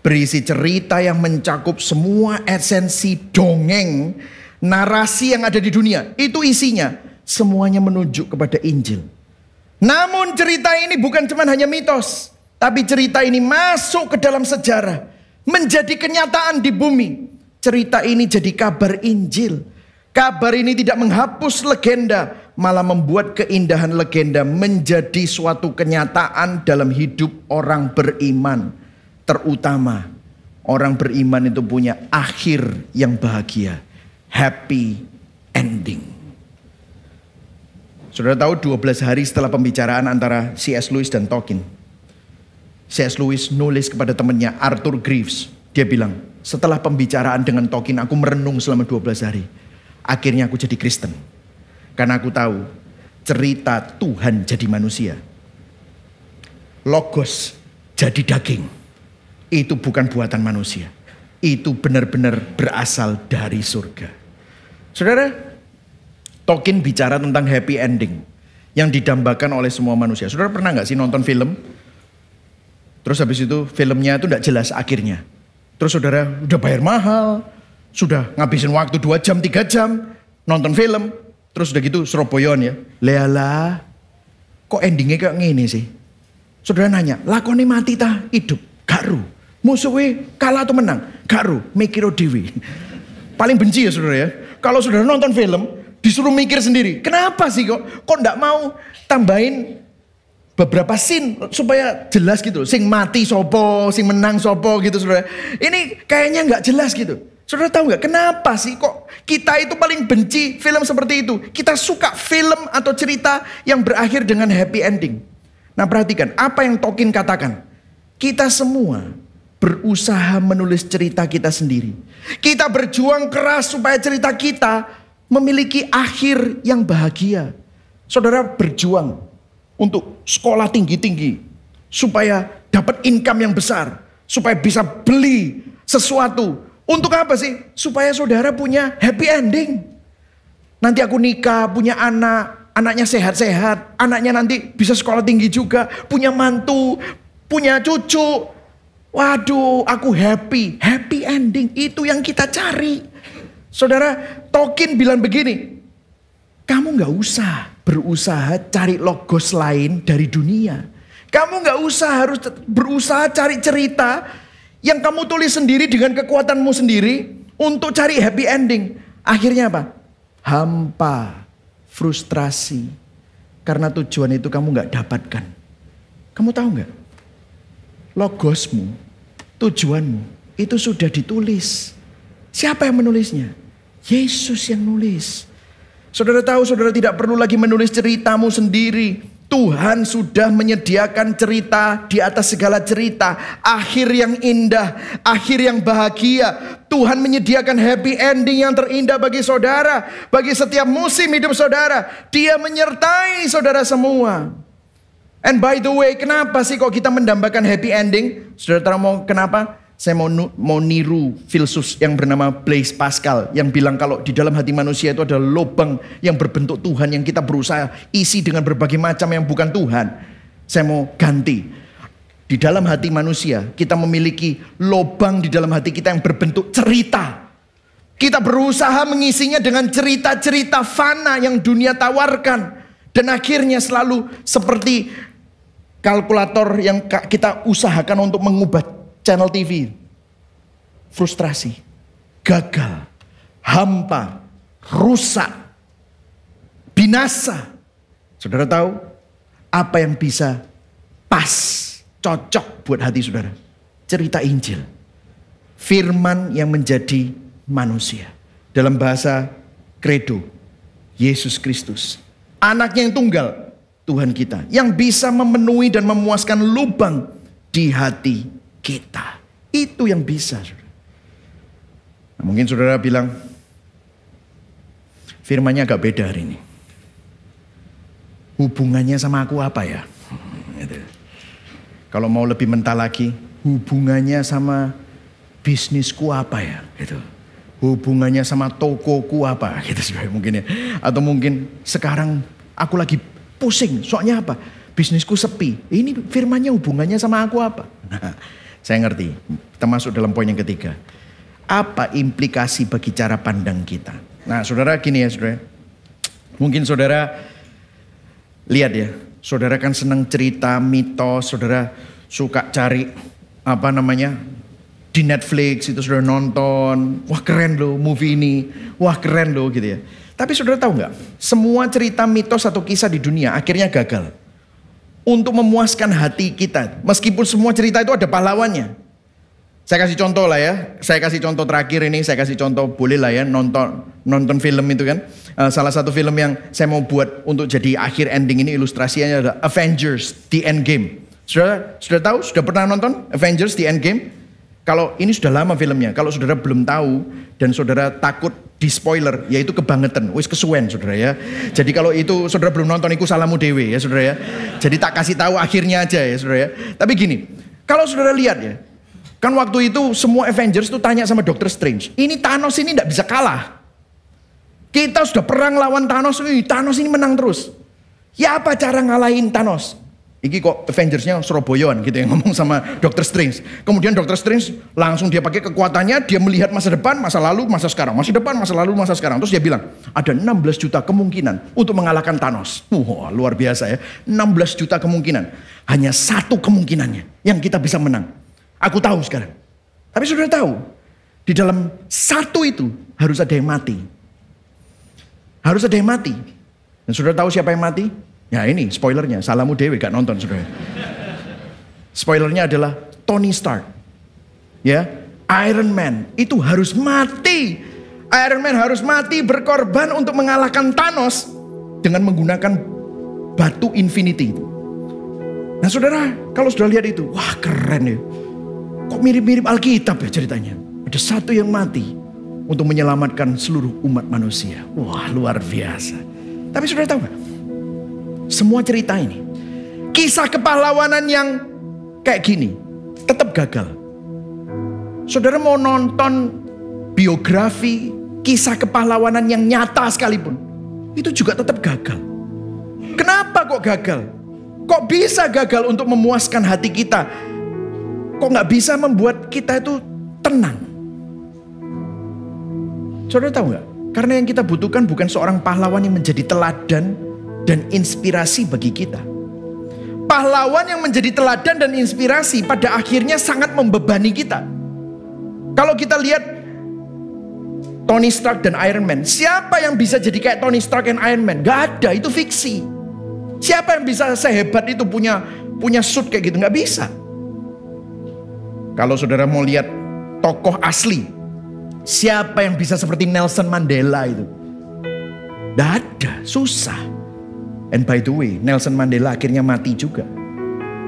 berisi cerita yang mencakup semua esensi dongeng, narasi yang ada di dunia. Itu isinya, semuanya menunjuk kepada Injil. Namun cerita ini bukan cuma hanya mitos, tapi cerita ini masuk ke dalam sejarah, menjadi kenyataan di bumi. Cerita ini jadi kabar Injil. Kabar ini tidak menghapus legenda, malah membuat keindahan legenda menjadi suatu kenyataan dalam hidup orang beriman. Terutama orang beriman itu punya akhir yang bahagia, happy ending. Saudara tahu 12 hari setelah pembicaraan antara C.S. Lewis dan Tolkien, C.S. Lewis nulis kepada temannya Arthur Greeves. Dia bilang, setelah pembicaraan dengan Tolkien aku merenung selama 12 hari. Akhirnya aku jadi Kristen. Karena aku tahu cerita Tuhan jadi manusia. Logos jadi daging. Itu bukan buatan manusia. Itu benar-benar berasal dari surga. Saudara, Tolkien bicara tentang happy ending yang didambakan oleh semua manusia. Saudara pernah gak sih nonton film? Terus habis itu filmnya itu gak jelas akhirnya. Terus saudara udah bayar mahal, sudah ngabisin waktu 2 jam, 3 jam nonton film. Terus udah gitu Surabaya ya. Leala, kok endingnya kayak gini sih? Saudara nanya, lakone mati ta hidup? Garu. Musuhnya kalah atau menang? Garu. Mikiro dewi. Paling benci ya saudara ya. Kalau saudara nonton film, disuruh mikir sendiri. Kenapa sih kok enggak mau tambahin beberapa scene supaya jelas gitu. Sing mati sopo, sing menang sopo gitu saudara. Ini kayaknya enggak jelas gitu. Saudara tahu nggak kenapa sih kok kita itu paling benci film seperti itu? Kita suka film atau cerita yang berakhir dengan happy ending. Nah perhatikan apa yang Tolkien katakan. Kita semua berusaha menulis cerita kita sendiri. Kita berjuang keras supaya cerita kita memiliki akhir yang bahagia. Saudara berjuang untuk sekolah tinggi-tinggi. Supaya dapat income yang besar. Supaya bisa beli sesuatu. Untuk apa sih? Supaya saudara punya happy ending. Nanti aku nikah, punya anak, anaknya sehat-sehat, anaknya nanti bisa sekolah tinggi juga, punya mantu, punya cucu. Waduh, aku happy. Happy ending itu yang kita cari. Saudara, Tolkien bilang begini, kamu gak usah berusaha cari logos lain dari dunia. Kamu gak usah harus berusaha cari cerita yang kamu tulis sendiri dengan kekuatanmu sendiri untuk cari happy ending. Akhirnya apa? Hampa, frustrasi. Karena tujuan itu kamu gak dapatkan. Kamu tahu gak? Logosmu, tujuanmu itu sudah ditulis. Siapa yang menulisnya? Yesus yang nulis. Saudara tahu saudara tidak perlu lagi menulis ceritamu sendiri. Tuhan sudah menyediakan cerita di atas segala cerita. Akhir yang indah, akhir yang bahagia. Tuhan menyediakan happy ending yang terindah bagi saudara. Bagi setiap musim hidup saudara. Dia menyertai saudara semua. And by the way, kenapa sih kok kita mendambakan happy ending? Saudara tahu mau kenapa? Saya mau niru filsuf yang bernama Blaise Pascal. Yang bilang kalau di dalam hati manusia itu ada lubang yang berbentuk Tuhan. Yang kita berusaha isi dengan berbagai macam yang bukan Tuhan. Saya mau ganti. Di dalam hati manusia kita memiliki lubang di dalam hati kita yang berbentuk cerita. Kita berusaha mengisinya dengan cerita-cerita fana yang dunia tawarkan. Dan akhirnya selalu seperti kalkulator yang kita usahakan untuk mengubah channel TV. Frustrasi, gagal, hampa, rusak, binasa. Saudara tahu apa yang bisa pas, cocok buat hati saudara? Cerita Injil. Firman yang menjadi manusia. Dalam bahasa Credo, Yesus Kristus, anaknya yang tunggal, Tuhan kita, yang bisa memenuhi dan memuaskan lubang di hati kita. Itu yang bisa. Nah, mungkin saudara bilang, firmannya agak beda hari ini. Hubungannya sama aku apa ya? Gitu. Kalau mau lebih mental lagi, hubungannya sama bisnisku apa ya? Gitu. Hubungannya sama tokoku apa gitu saudara mungkin ya. Atau mungkin sekarang aku lagi pusing, soalnya apa? Bisnisku sepi. Ini firmannya hubungannya sama aku apa? Nah, saya ngerti. Kita masuk dalam poin yang ketiga. Apa implikasi bagi cara pandang kita? Nah saudara gini ya saudara. Mungkin saudara lihat ya. Saudara kan senang cerita, mitos. Saudara suka cari di Netflix itu saudara nonton. Wah keren loh movie ini. Wah keren loh gitu ya. Tapi saudara tahu nggak? Semua cerita mitos atau kisah di dunia akhirnya gagal. Untuk memuaskan hati kita. Meskipun semua cerita itu ada pahlawannya. Saya kasih contoh lah ya. Saya kasih contoh terakhir ini. Saya kasih contoh boleh lah ya. Nonton film itu kan. Salah satu film yang saya mau buat untuk jadi akhir ending ini ilustrasinya adalah Avengers The Endgame. Sudah tahu? Sudah pernah nonton Avengers The Endgame? Kalau ini sudah lama filmnya. Kalau saudara belum tahu dan saudara takut di spoiler, yaitu kebangetan. Wis kesuwen saudara ya. Jadi kalau itu saudara belum nonton, iku salamu dewe ya saudara ya. Jadi tak kasih tahu akhirnya aja ya saudara ya. Tapi gini, kalau saudara lihat ya. Kan waktu itu semua Avengers tuh tanya sama Doctor Strange. Ini Thanos ini tidak bisa kalah. Kita sudah perang lawan Thanos. Thanos ini menang terus. Ya apa cara ngalahin Thanos? Iki kok Avengersnya Surabayaan gitu yang ngomong sama Dr. Strange. Kemudian Dr. Strange langsung dia pakai kekuatannya, dia melihat masa depan, masa lalu, masa sekarang. Masa depan, masa lalu, masa sekarang. Terus dia bilang, ada 16 juta kemungkinan untuk mengalahkan Thanos. Wah luar biasa ya. 16 juta kemungkinan. Hanya satu kemungkinannya yang kita bisa menang. Aku tahu sekarang. Tapi saudara tahu, di dalam satu itu harus ada yang mati. Harus ada yang mati. Dan saudara tahu siapa yang mati? Ya ini spoilernya, salamu dewe gak nonton saudara. Spoilernya adalah Tony Stark. Ya, Iron Man itu harus mati. Iron Man harus mati berkorban untuk mengalahkan Thanos dengan menggunakan batu infinity. Nah saudara, kalau sudah lihat itu, wah keren ya. Kok mirip-mirip Alkitab ya ceritanya. Ada satu yang mati untuk menyelamatkan seluruh umat manusia. Wah luar biasa. Tapi saudara tahu gak? Semua cerita ini, kisah kepahlawanan yang kayak gini, tetap gagal. Saudara mau nonton biografi, kisah kepahlawanan yang nyata sekalipun, itu juga tetap gagal. Kenapa kok gagal? Kok bisa gagal untuk memuaskan hati kita? Kok gak bisa membuat kita itu tenang? Saudara tahu gak? Karena yang kita butuhkan bukan seorang pahlawan yang menjadi teladan dan inspirasi bagi kita. Pahlawan yang menjadi teladan dan inspirasi pada akhirnya sangat membebani kita. Kalau kita lihat Tony Stark dan Iron Man, siapa yang bisa jadi kayak Tony Stark dan Iron Man? Gak ada, itu fiksi. Siapa yang bisa sehebat itu punya suit kayak gitu? Gak bisa. Kalau saudara mau lihat tokoh asli, siapa yang bisa seperti Nelson Mandela itu? Gak ada, susah. And by the way, Nelson Mandela akhirnya mati juga.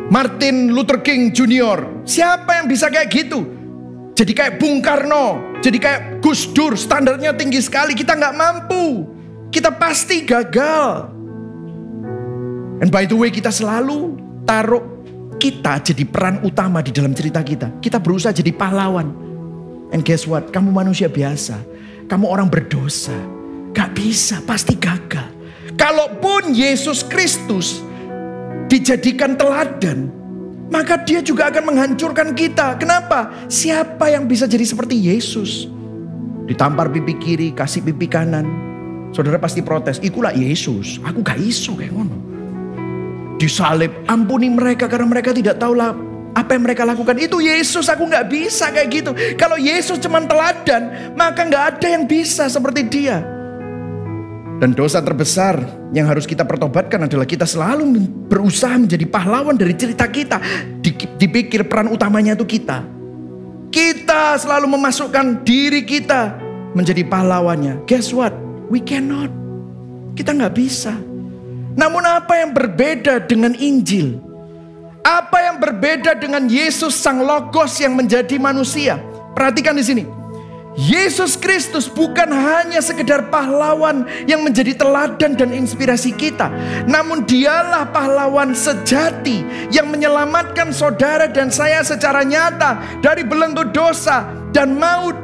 Martin Luther King Jr. Siapa yang bisa kayak gitu? Jadi kayak Bung Karno, jadi kayak Gus Dur, standarnya tinggi sekali. Kita nggak mampu. Kita pasti gagal. And by the way, kita selalu taruh kita jadi peran utama di dalam cerita kita. Kita berusaha jadi pahlawan. And guess what? Kamu manusia biasa. Kamu orang berdosa. Gak bisa, pasti gagal. Kalaupun Yesus Kristus dijadikan teladan, maka dia juga akan menghancurkan kita. Kenapa? Siapa yang bisa jadi seperti Yesus? Ditampar pipi kiri, kasih pipi kanan. Saudara pasti protes, ikulah Yesus. Aku gak iso kayak ngono. Disalib, ampuni mereka karena mereka tidak tahu lah apa yang mereka lakukan. Itu Yesus, aku gak bisa kayak gitu. Kalau Yesus cuma teladan, maka gak ada yang bisa seperti dia. Dan dosa terbesar yang harus kita pertobatkan adalah kita selalu berusaha menjadi pahlawan dari cerita kita. Dipikir peran utamanya itu kita. Kita selalu memasukkan diri kita menjadi pahlawannya. Guess what? We cannot. Kita nggak bisa. Namun apa yang berbeda dengan Injil? Apa yang berbeda dengan Yesus Sang Logos yang menjadi manusia? Perhatikan di sini. Yesus Kristus bukan hanya sekedar pahlawan yang menjadi teladan dan inspirasi kita. Namun dialah pahlawan sejati yang menyelamatkan saudara dan saya secara nyata dari belenggu dosa dan maut.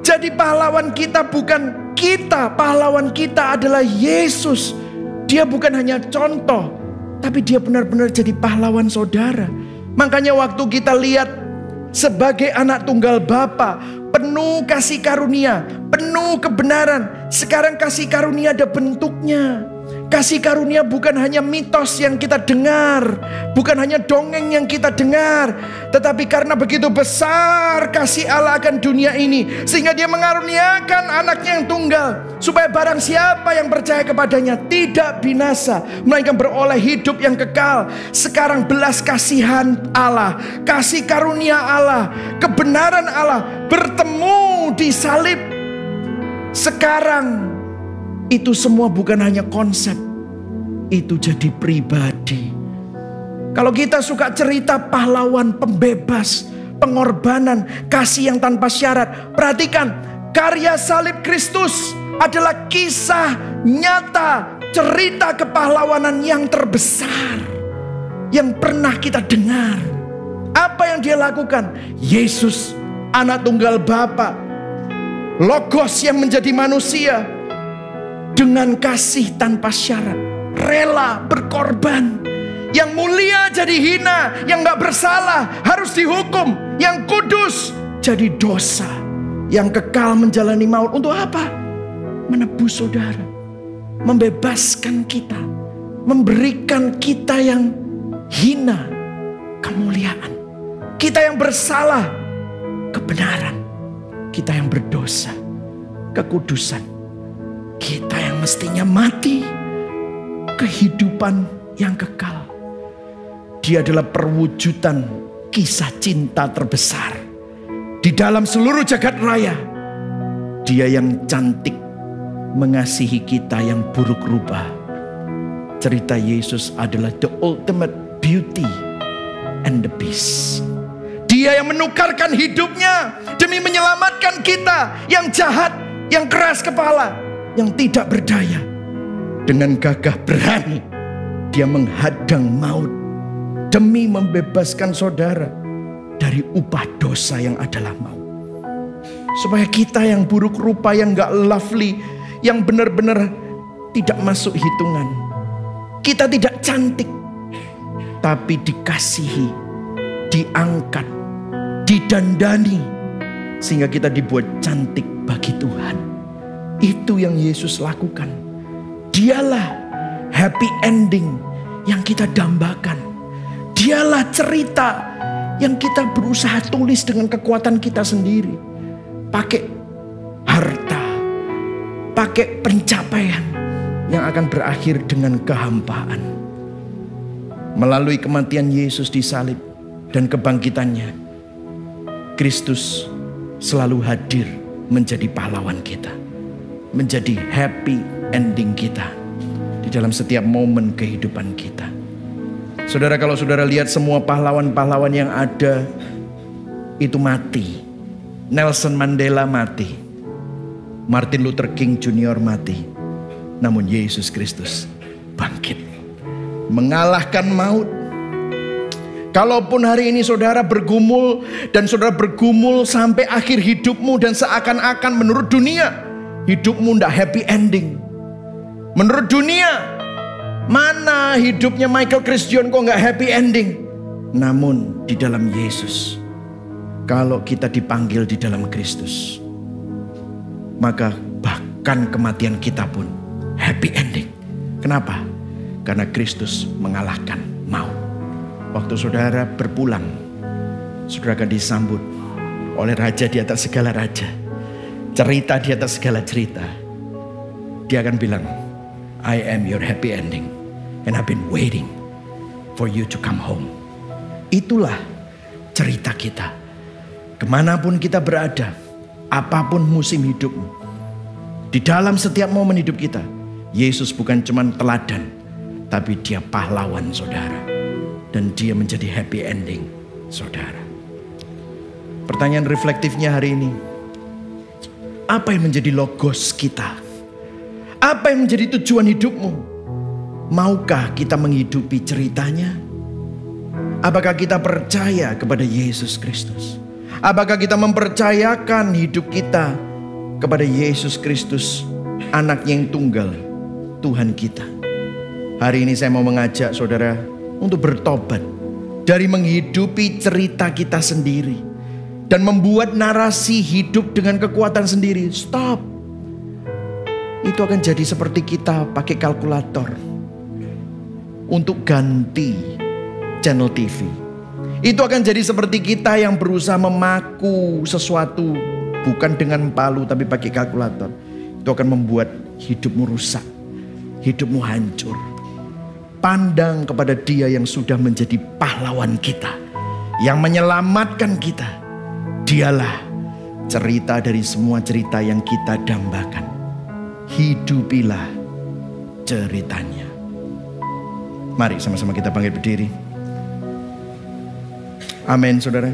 Jadi pahlawan kita bukan kita, pahlawan kita adalah Yesus. Dia bukan hanya contoh, tapi dia benar-benar jadi pahlawan saudara. Makanya waktu kita lihat sebagai anak tunggal Bapa, penuh kasih karunia, penuh kebenaran. Sekarang kasih karunia ada bentuknya. Kasih karunia bukan hanya mitos yang kita dengar, bukan hanya dongeng yang kita dengar, tetapi karena begitu besar kasih Allah akan dunia ini, sehingga dia mengaruniakan anaknya yang tunggal, supaya barang siapa yang percaya kepadanya tidak binasa, melainkan beroleh hidup yang kekal. Sekarang belas kasihan Allah, kasih karunia Allah, kebenaran Allah bertemu di salib. Sekarang itu semua bukan hanya konsep, itu jadi pribadi. Kalau kita suka cerita pahlawan, pembebas, pengorbanan, kasih yang tanpa syarat, perhatikan, karya salib Kristus adalah kisah nyata, cerita kepahlawanan yang terbesar yang pernah kita dengar. Apa yang dia lakukan? Yesus, anak tunggal Bapa, Logos yang menjadi manusia, dengan kasih tanpa syarat, rela berkorban. Yang mulia jadi hina, yang gak bersalah harus dihukum, yang kudus jadi dosa, yang kekal menjalani maut. Untuk apa? Menebus saudara, membebaskan kita, memberikan kita yang hina kemuliaan, kita yang bersalah kebenaran, kita yang berdosa kekudusan, kita yang mestinya mati, kehidupan yang kekal. Dia adalah perwujudan kisah cinta terbesar di dalam seluruh jagat raya. Dia yang cantik mengasihi kita yang buruk rupa. Cerita Yesus adalah the ultimate beauty and the beast. Dia yang menukarkan hidupnya demi menyelamatkan kita yang jahat, yang keras kepala, yang tidak berdaya. Dengan gagah berani dia menghadang maut demi membebaskan saudara dari upah dosa yang adalah maut. Supaya kita yang buruk rupa, yang gak lovely, yang benar-benar tidak masuk hitungan, kita tidak cantik, tapi dikasihi, diangkat, didandani, sehingga kita dibuat cantik bagi Tuhan. Itu yang Yesus lakukan. Dialah happy ending yang kita dambakan. Dialah cerita yang kita berusaha tulis dengan kekuatan kita sendiri, pakai harta, pakai pencapaian yang akan berakhir dengan kehampaan. Melalui kematian Yesus di salib dan kebangkitannya, Kristus selalu hadir menjadi pahlawan kita, menjadi happy ending kita di dalam setiap momen kehidupan kita. Saudara, kalau saudara lihat semua pahlawan-pahlawan yang ada itu mati. Nelson Mandela mati, Martin Luther King Jr. mati, namun Yesus Kristus bangkit, mengalahkan maut. Kalaupun hari ini saudara bergumul, dan saudara bergumul sampai akhir hidupmu, dan seakan-akan menurut dunia hidupmu tidak happy ending. Menurut dunia, mana hidupnya Michael Christian kok nggak happy ending? Namun di dalam Yesus, kalau kita dipanggil di dalam Kristus, maka bahkan kematian kita pun happy ending. Kenapa? Karena Kristus mengalahkan maut. Waktu saudara berpulang, saudara akan disambut oleh Raja di atas segala raja, cerita di atas segala cerita. Dia akan bilang, I am your happy ending, and I've been waiting for you to come home. Itulah cerita kita. Kemanapun kita berada, apapun musim hidupmu, di dalam setiap momen hidup kita, Yesus bukan cuma teladan, tapi dia pahlawan saudara. Dan dia menjadi happy ending saudara. Pertanyaan reflektifnya hari ini, apa yang menjadi logos kita? Apa yang menjadi tujuan hidupmu? Maukah kita menghidupi ceritanya? Apakah kita percaya kepada Yesus Kristus? Apakah kita mempercayakan hidup kita kepada Yesus Kristus, anaknya yang tunggal, Tuhan kita. Hari ini saya mau mengajak saudara untuk bertobat dari menghidupi cerita kita sendiri dan membuat narasi hidup dengan kekuatan sendiri. Stop. Itu akan jadi seperti kita pakai kalkulator untuk ganti channel TV. Itu akan jadi seperti kita yang berusaha memaku sesuatu bukan dengan palu tapi pakai kalkulator. Itu akan membuat hidupmu rusak, hidupmu hancur. Pandang kepada Dia yang sudah menjadi pahlawan kita, yang menyelamatkan kita. Dialah cerita dari semua cerita yang kita dambakan. Hidupilah ceritanya. Mari sama-sama kita bangkit berdiri. Amin saudara.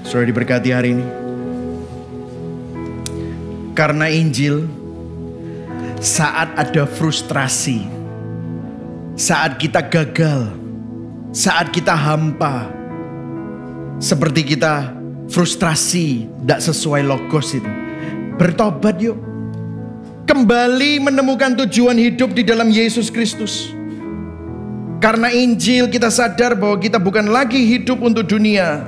Saudara diberkati hari ini. Karena Injil, saat ada frustrasi, saat kita gagal, saat kita hampa, seperti kita frustrasi tidak sesuai logos itu, bertobat yuk. Kembali menemukan tujuan hidup di dalam Yesus Kristus. Karena Injil kita sadar bahwa kita bukan lagi hidup untuk dunia,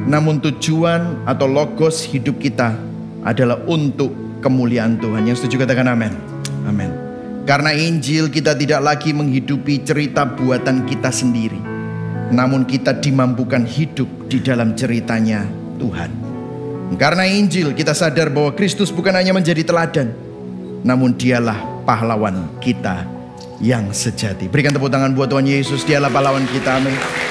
namun tujuan atau logos hidup kita adalah untuk kemuliaan Tuhan. Yang setuju katakan amin. Amin. Karena Injil kita tidak lagi menghidupi cerita buatan kita sendiri, namun kita dimampukan hidup di dalam ceritanya Tuhan. Karena Injil kita sadar bahwa Kristus bukan hanya menjadi teladan, namun Dialah pahlawan kita yang sejati. Berikan tepuk tangan buat Tuhan Yesus. Dialah pahlawan kita. Amin.